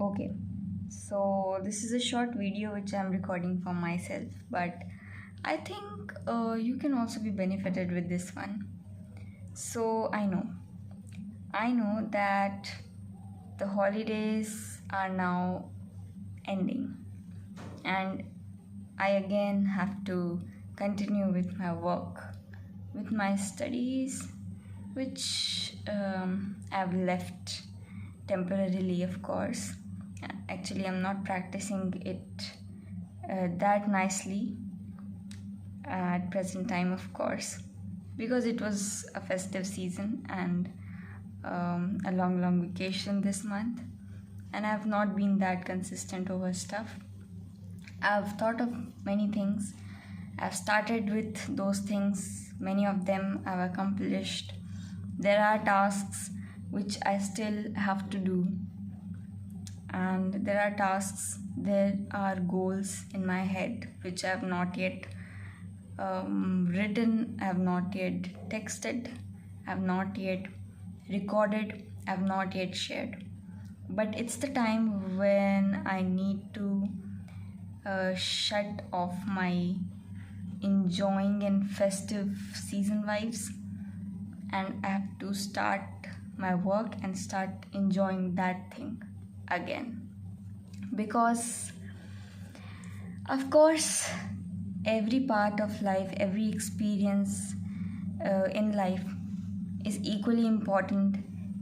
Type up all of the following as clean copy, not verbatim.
Okay, so this is a short video which I'm recording for myself, but I think you can also be benefited with this one. So I know that the holidays are now ending, and I again have to continue with my work, with my studies, which I've left temporarily, of course. Actually, I'm not practicing it that nicely at present time, of course, because it was a festive season and a long vacation this month, and I've not been that consistent over stuff. I've thought of many things. I've started with those things, many of them I've accomplished. There are tasks which I still have to do, and there are tasks, there are goals in my head which I have not yet written, I have not yet texted, I have not yet recorded, I have not yet shared. But it's the time when I need to shut off my enjoying and festive season vibes, and I have to start my work and start enjoying that thing again. Because, of course, every part of life, every experience in life is equally important.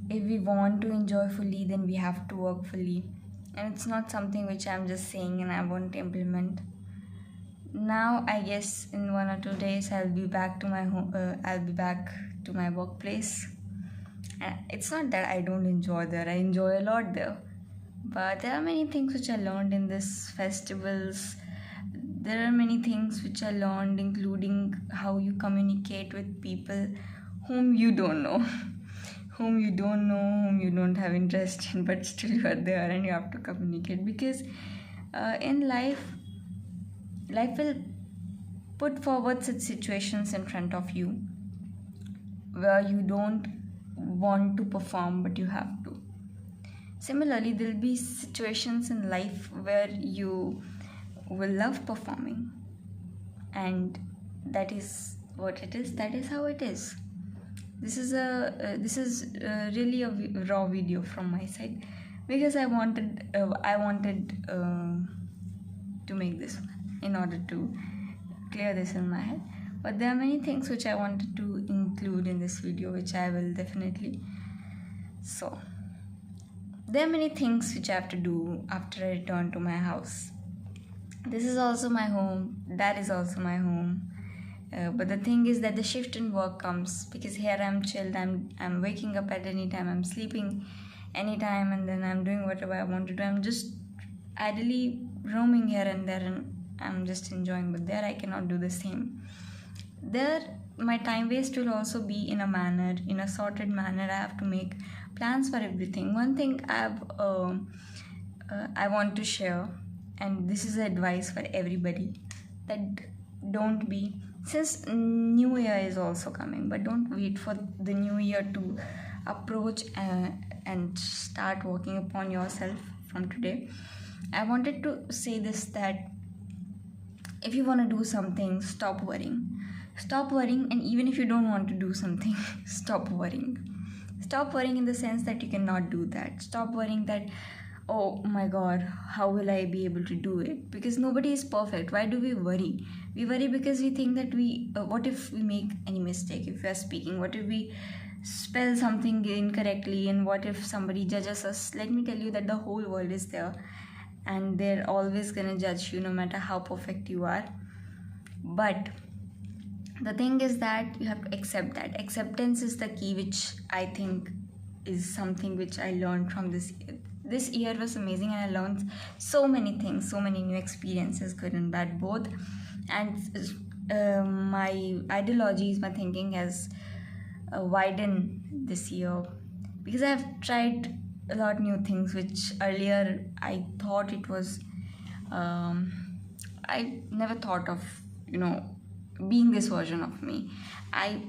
If we want to enjoy fully, then we have to work fully. And it's not something which I'm just saying and I want to implement. Now, I guess in 1 or 2 days, I'll be back to my home. I'll be back to my workplace. And it's not that I don't enjoy there. I enjoy a lot there. But there are many things which I learned in this festivals. There are many things which I learned, including how you communicate with people whom you don't know, whom you don't have interest in, but still you are there and you have to communicate. Because in life will put forward such situations in front of you where you don't want to perform, but you have to. Similarly, there'll be situations in life where you will love performing, and that is what it is. That is how it is. This is really a raw video from my side, because I wanted to make this one in order to clear this in my head. But there are many things which I wanted to include in this video, which I will definitely. So there are many things which I have to do after I return to my house. This is also my home, that is also my home. But the thing is that the shift in work comes, because here I'm chilled, I'm waking up at any time, I'm sleeping anytime, and then I'm doing whatever I want to do. I'm just idly roaming here and there, and I'm just enjoying. But there I cannot do the same. There my time waste will also be in a sorted manner. I have to make plans for everything. One thing I want to share, and this is advice for everybody, that don't be, since new year is also coming, but don't wait for the new year to approach and start working upon yourself from today. I wanted to say this, that if you want to do something, stop worrying, and even if you don't want to do something, stop worrying in the sense that you cannot do that. Stop worrying that, oh my god, how will I be able to do it? Because nobody is perfect. Why do we worry? We worry because we think that what if we make any mistake? If we are speaking, what if we spell something incorrectly, and what if somebody judges us? Let me tell you that the whole world is there, and they're always gonna judge you no matter how perfect you are. But the thing is that you have to accept that. Acceptance is the key, which I think is something which I learned from this year. This year was amazing, and I learned so many things, so many new experiences, good and bad both. And my ideologies, my thinking has widened this year, because I've tried a lot new things which earlier I thought it was I never thought of, being this version of me. I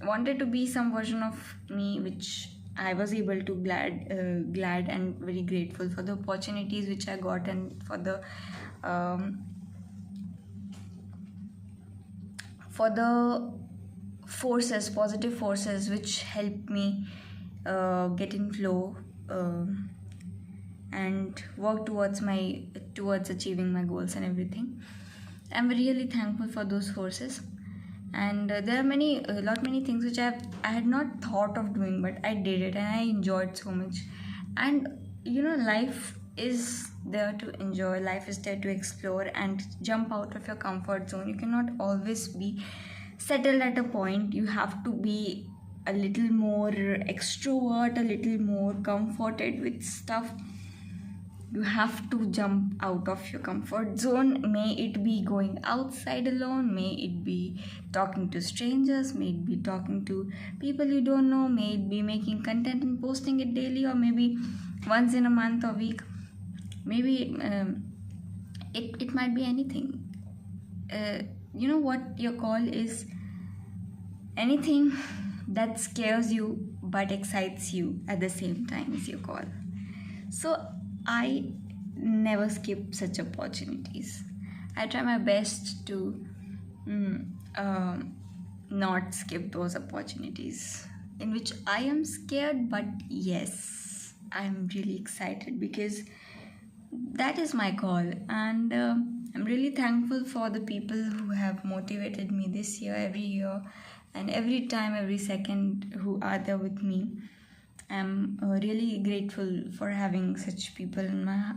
wanted to be some version of me which I was able to glad and very grateful for the opportunities which I got, and um, for the positive forces which helped me get in flow, and work towards achieving my goals and everything. I'm really thankful for those forces. And there are many things which I had not thought of doing, but I did it and I enjoyed so much. And life is there to enjoy, life is there to explore and jump out of your comfort zone. You cannot always be settled at a point. You have to be a little more extrovert, a little more comforted with stuff. You have to jump out of your comfort zone. May it be going outside alone, may it be talking to strangers, may it be talking to people you don't know, may it be making content and posting it daily, or maybe once in a month or week. Maybe it might be anything. What your call is? Anything that scares you but excites you at the same time is your call. So I never skip such opportunities. I try my best to not skip those opportunities in which I am scared, but yes, I'm really excited because that is my call. And I'm really thankful for the people who have motivated me this year, every year, and every time, every second, who are there with me. I'm really grateful for having such people in my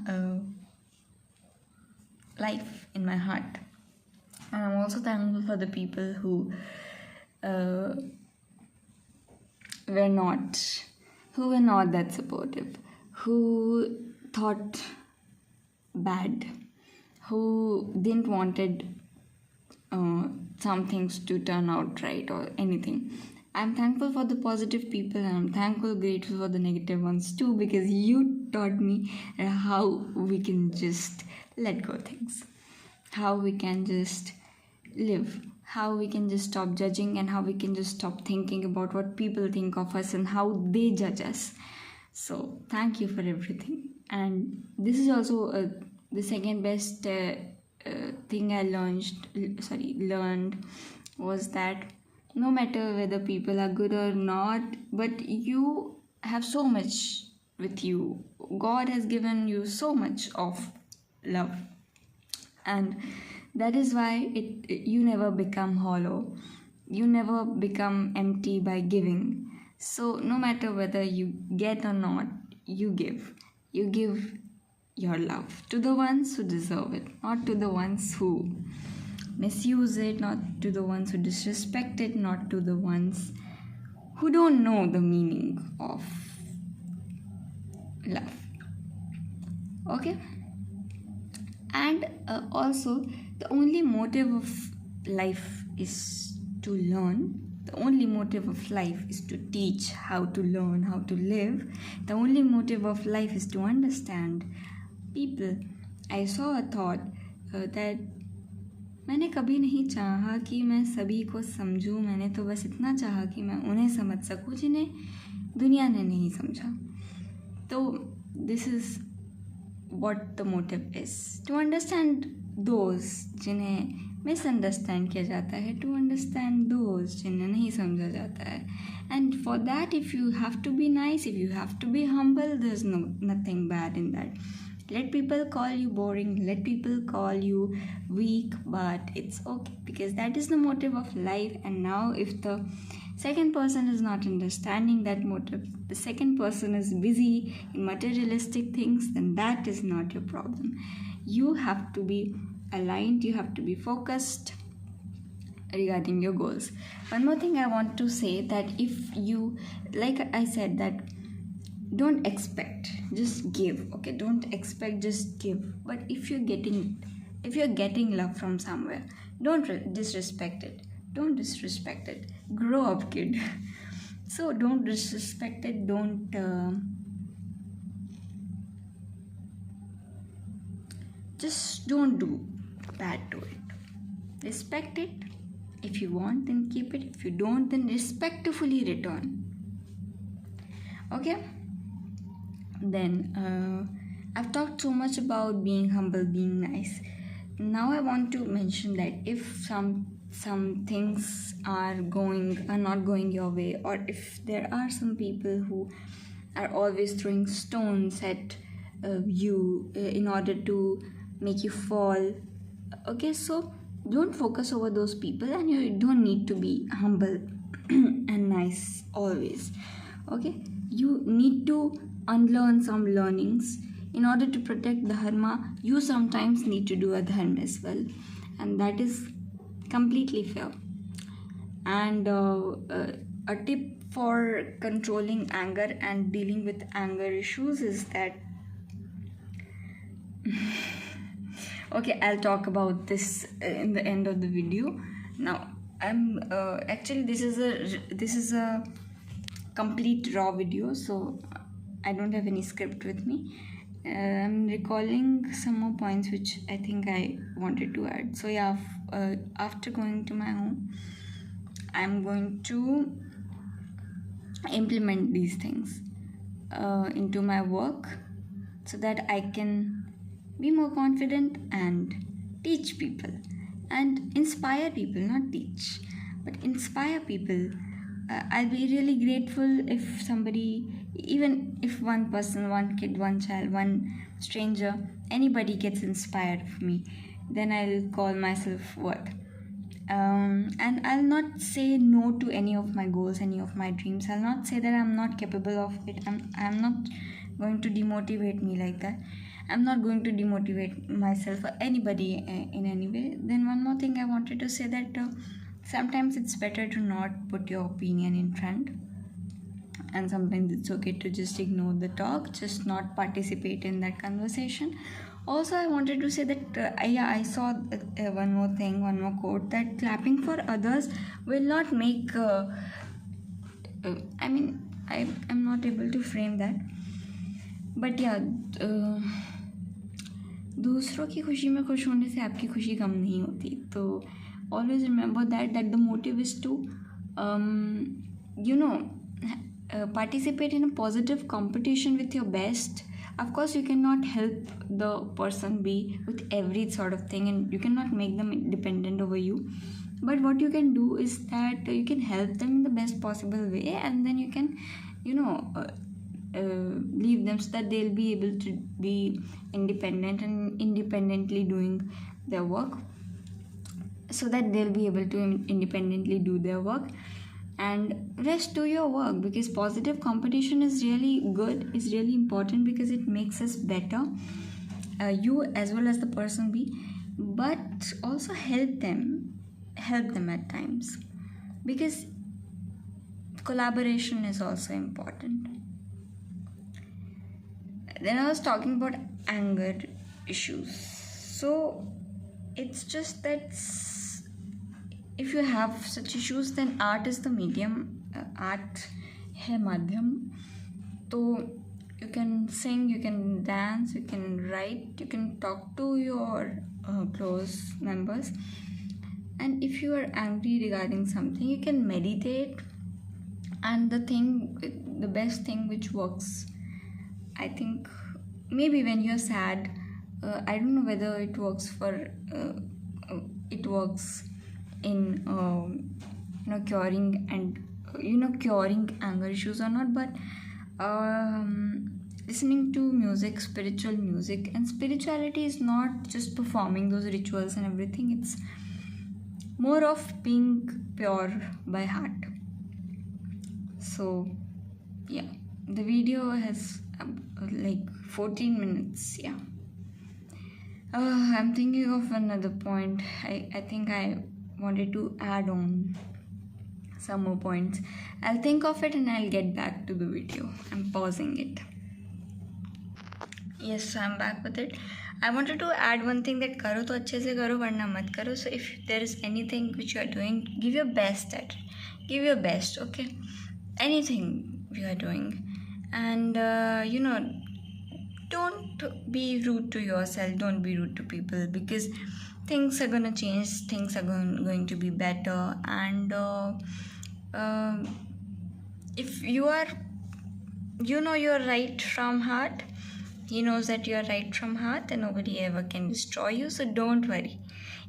life, in my heart. And I'm also thankful for the people who were not that supportive, who thought bad, who didn't wanted some things to turn out right or anything. I'm thankful for the positive people, and I'm grateful for the negative ones too, because you taught me how we can just let go things, how we can just live, how we can just stop judging, and how we can just stop thinking about what people think of us and how they judge us. So thank you for everything. And this is also the second best thing I learned was that no matter whether people are good or not, but you have so much with you. God has given you so much of love, and that is why you never become hollow, you never become empty by giving. So no matter whether you get or not, you give your love to the ones who deserve it, not to the ones who misuse it, not to the ones who disrespect it, not to the ones who don't know the meaning of love. Okay? And also, the only motive of life is to learn. The only motive of life is to teach how to learn, how to live. The only motive of life is to understand people. I saw a thought that मैंने कभी नहीं चाहा कि मैं सभी को समझूं, मैंने तो बस इतना चाहा कि मैं उन्हें समझ सकूं जिन्हें दुनिया ने नहीं समझा. तो this is what the motive is, to understand those जिन्हें misunderstand किया जाता है, to understand those जिन्हें नहीं समझा जाता है. And for that, if you have to be nice, if you have to be humble, there's nothing bad in that. Let people call you boring, let people call you weak, but it's okay, because that is the motive of life. And now if the second person is not understanding that motive, the second person is busy in materialistic things, then that is not your problem. You have to be aligned, you have to be focused regarding your goals. One more thing I want to say, that if you, like I said, that don't expect, just give. Okay, don't expect, just give. But if you're getting love from somewhere, don't disrespect it. Don't disrespect it. Grow up, kid. So don't disrespect it. Just don't do bad to it. Respect it. If you want, then keep it. If you don't, then respectfully return. Okay, then I've talked so much about being humble, being nice. Now I want to mention that if some things are not going your way, or if there are some people who are always throwing stones at you in order to make you fall, okay, so don't focus over those people, and you don't need to be humble and nice always. Okay, you need to unlearn some learnings in order to protect dharma. You sometimes need to do a dharma as well, and that is completely fair. And a tip for controlling anger and dealing with anger issues is that okay, I'll talk about this in the end of the video. Now I'm actually this is a complete raw video, so I don't have any script with me. I'm recalling some more points which I think I wanted to add. So yeah, after going to my home, I'm going to implement these things into my work so that I can be more confident and teach people and inspire people, not teach, but inspire people. I'll be really grateful if somebody, even if one person, one kid, one child, one stranger, anybody gets inspired of me, then I'll call myself worth. And I'll not say no to any of my goals, any of my dreams. I'll not say that I'm not capable of it. I'm not going to demotivate me like that. I'm not going to demotivate myself or anybody in any way. Then one more thing I wanted to say, that sometimes it's better to not put your opinion in front, and sometimes it's okay to just ignore the talk, just not participate in that conversation. Also, I wanted to say that I saw one more quote, that clapping for others will not make I'm not able to frame that, but yeah, दूसरों की खुशी में खुश होने से आपकी खुशी कम नहीं होती. तो always remember that the motive is to participate in a positive competition with your best. Of course, you cannot help the person be with every sort of thing, and you cannot make them dependent over you. But what you can do is that you can help them in the best possible way, and then you can, leave them so that they'll be able to be independent and independently doing their work, so that they'll be able to independently do their work, and rest do your work, because positive competition is really good, is really important, because it makes us better, you as well as the person be, but also help them at times, because collaboration is also important. Then I was talking about anger issues. So it's just that if you have such issues, then art is the medium. Art hai madhyam. So you can sing, you can dance, you can write, you can talk to your close members. And if you are angry regarding something, you can meditate. And the best thing which works, I think, maybe when you're sad, I don't know whether it works in curing and curing anger issues or not, but listening to music, spiritual music, and spirituality is not just performing those rituals and everything, it's more of being pure by heart. So yeah, the video has like 14 minutes. Yeah, I'm thinking of another point. I think I wanted to add on some more points. I'll think of it and I'll get back to the video. I'm pausing it. Yes, I'm back with it. I wanted to add one thing, that karo to अच्छे से करो वरना मत करो. So if there is anything which you are doing, give your best at it. Give your best, okay? Anything you are doing. And don't be rude to yourself, don't be rude to people, because things are gonna change, things are going to be better. And if you are you know you're right from heart. He knows that you're right from heart and nobody ever can destroy you, so don't worry.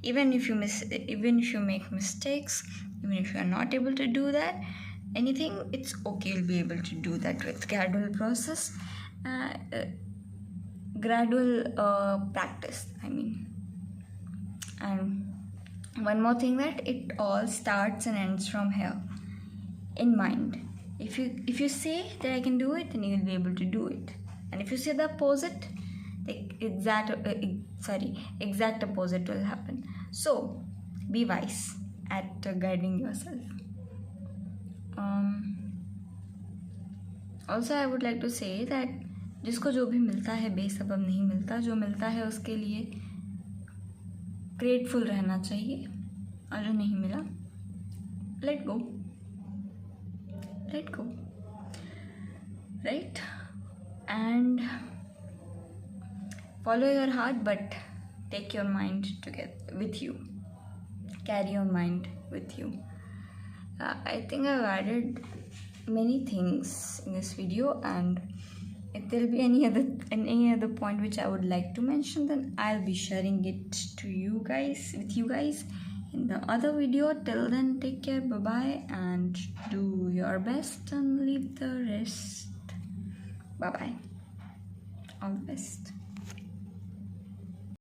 Even if you make mistakes, even if you're not able to do that anything, it's okay. You'll be able to do that with gradual process, uh, uh, gradual practice, I mean. And one more thing, that it all starts and ends from here, in mind. If you say that I can do it, then you will be able to do it. And if you say the opposite, the exact opposite will happen. So be wise at guiding yourself. Also I would like to say that जिसको जो भी मिलता है बेसबब नहीं मिलता, जो मिलता है उसके लिए ग्रेटफुल रहना चाहिए, और जो नहीं मिला, let go, right? And follow your heart, but take your mind together with you, carry your mind with you. I think I've added many things in this video, and if there'll be any other point which I would like to mention, then I'll be sharing it with you guys in the other video. Till then, take care, bye bye, and do your best and leave the rest. Bye bye, all the best.